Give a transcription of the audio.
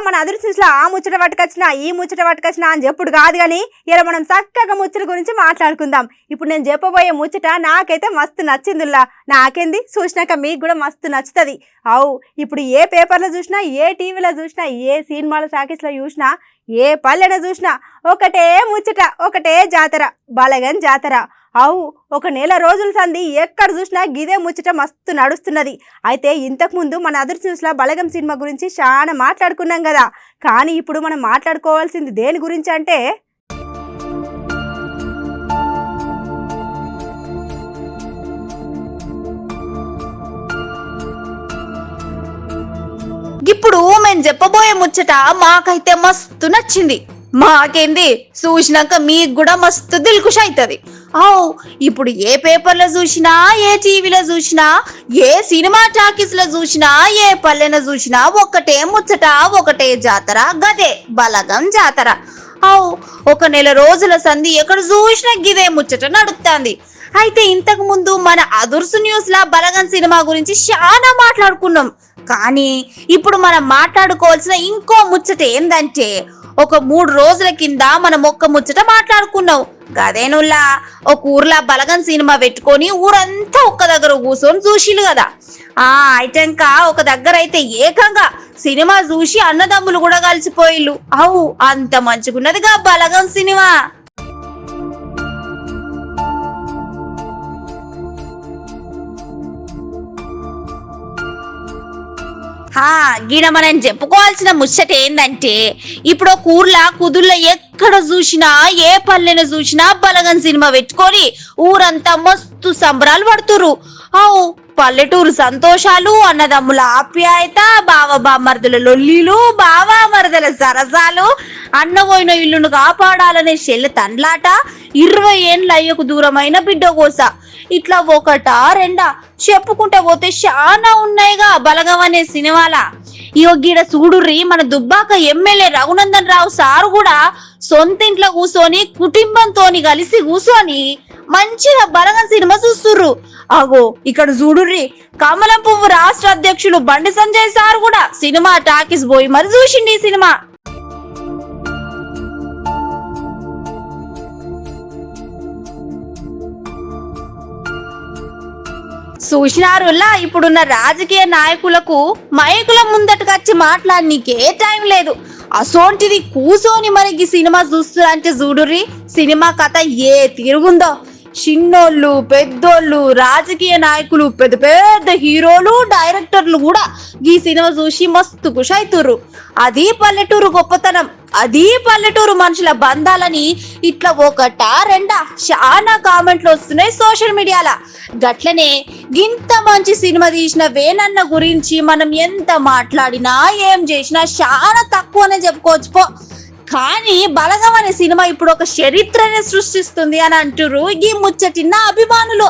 మన అదృష్టంలో ఆ ముచ్చట పట్టుకొచ్చినా ఈ ముచ్చట పట్టుకొచ్చినా అని చెప్పుడు కాదు కానీ ఇలా మనం చక్కగా ముచ్చట గురించి మాట్లాడుకుందాం. ఇప్పుడు నేను చెప్పబోయే ముచ్చట నాకైతే మస్తు నచ్చిందిలా. నాకేంది చూసినాక మీకు కూడా మస్తు నచ్చుతుంది. అవు ఇప్పుడు ఏ పేపర్లో చూసినా, ఏ టీవీలో చూసినా, ఏ సినిమాల టాకీస్లో చూసినా, ఏ పల్లెన చూసినా ఒకటే ముచ్చట, ఒకటే జాతర, బలగం జాతర. అవు ఒక నెల రోజుల సంది ఎక్కడ చూసినా గిదే ముచ్చట మస్తు నడుస్తున్నది. అయితే ఇంతకుముందు మన అదర్ న్యూస్లో బలగం సినిమా గురించి చాలా మాట్లాడుకున్నాం కదా. కానీ ఇప్పుడు మనం మాట్లాడుకోవాల్సింది దేని గురించి అంటే ఇప్పుడు మేము చెప్పబోయే ముచ్చట మాకైతే మస్తు నచ్చింది. మాకేంది చూసినాక మీకు కూడా మస్తు దిల్కుష్ అవుతుంది. ఇప్పుడు ఏ పేపర్లో చూసినా, ఏ టీవీలో చూసినా, ఏ సినిమా టాకీస్ లో చూసినా, ఏ పల్లెన చూసినా ఒకటే ముచ్చట, ఒకటే జాతర, గదే బలగం జాతర. ఒక నెల రోజుల సంధి ఎక్కడ చూసినా గిదే ముచ్చట నడుస్తుంది. అయితే ఇంతకు ముందు మన అదుర్సు న్యూస్ లా బలగం సినిమా గురించి చాలా మాట్లాడుకున్నాం. కానీ ఇప్పుడు మనం మాట్లాడుకోవాల్సిన ఇంకో ముచ్చట ఏందంటే, ఒక 3 రోజుల కింద మనం ఒక్క ముచ్చట మాట్లాడుకున్నాం. గదేనుల్లా ఒక ఊర్లో బలగం సినిమా పెట్టుకొని ఊరంతా ఒక్క దగ్గర కూర్చొని చూసిలు కదా. అయితంక ఒక దగ్గర అయితే ఏకంగా సినిమా చూసి అన్నదమ్ములు కూడా కలిసిపోయిల్లు. అంత మంచిగున్నదిగా బలగం సినిమా. గిడ మనం చెప్పుకోవాల్సిన ముచ్చట ఏందంటే, ఇప్పుడు ఒక ఊర్లో కుదుర్లో ఎక్కడ చూసినా, ఏ పల్లెన చూసినా బలగం సినిమా పెట్టుకొని ఊరంతా మస్తు సంబరాలు పడుతురు. పల్లెటూరు సంతోషాలు, అన్నదమ్ముల ఆప్యాయత, బావ బామర్దుల లొల్లీలు, బావా మరదల సరసాలు, అన్నపోయిన ఇల్లును కాపాడాలనే చెల్లె తండ్లాట, 20 ఏండ్ల అయ్యకు దూరమైన బిడ్డ కోస. ఇట్లా ఒకటా రెండా చెప్పుకుంటే పోతే చాలా ఉన్నాయిగా బలగం అనే సినిమాల. గీడ చూడుర్రి, మన దుబ్బాక ఎమ్మెల్యే రఘునందన్ రావు సారు కూడా సొంత ఇంట్లో కూర్చొని కుటుంబంతో కలిసి కూర్చొని మంచిగా బలగం సినిమా చూస్తుర్రు. ఇక్కడ చూడుర్రి, కమలం పువ్వు రాష్ట్ర అధ్యక్షులు బండి సంజయ్ సార్ కూడా సినిమా టాకీస్ పోయి మరి చూసిండి ఈ సినిమా. చూసినారులా, ఇప్పుడున్న రాజకీయ నాయకులకు మైకుల ముందటకొచ్చి మాట్లాడనీకే టైం లేదు. అసోంటిది కూసోని మనకి సినిమా చూస్తారంటే చూడుర్రి, సినిమా కథ ఏ తిరుగుందో. చిన్నోళ్ళు, పెద్దోళ్ళు, రాజకీయ నాయకులు, పెద్ద పెద్ద హీరోలు, డైరెక్టర్లు కూడా ఈ సినిమా చూసి మస్తు ఖుషి అవుతుర్రు. అది పల్లెటూరు గొప్పతనం, అది పల్లెటూరు మనుషుల బంధాలని ఇట్లా ఒకటా రెండా చాలా కామెంట్లు వస్తున్నాయి సోషల్ మీడియాలో. గట్లనే ఇంత మంచి సినిమా తీసిన వేణన్న గురించి మనం ఎంత మాట్లాడినా, ఏం చేసినా చాలా తక్కువనే చెప్పుకోవచ్చు పో. కానీ బలగం అనే సినిమా ఇప్పుడు ఒక చరిత్రనే సృష్టిస్తుంది అని అంటున్నారు ఈ ముచ్చటిన్న అభిమానులు.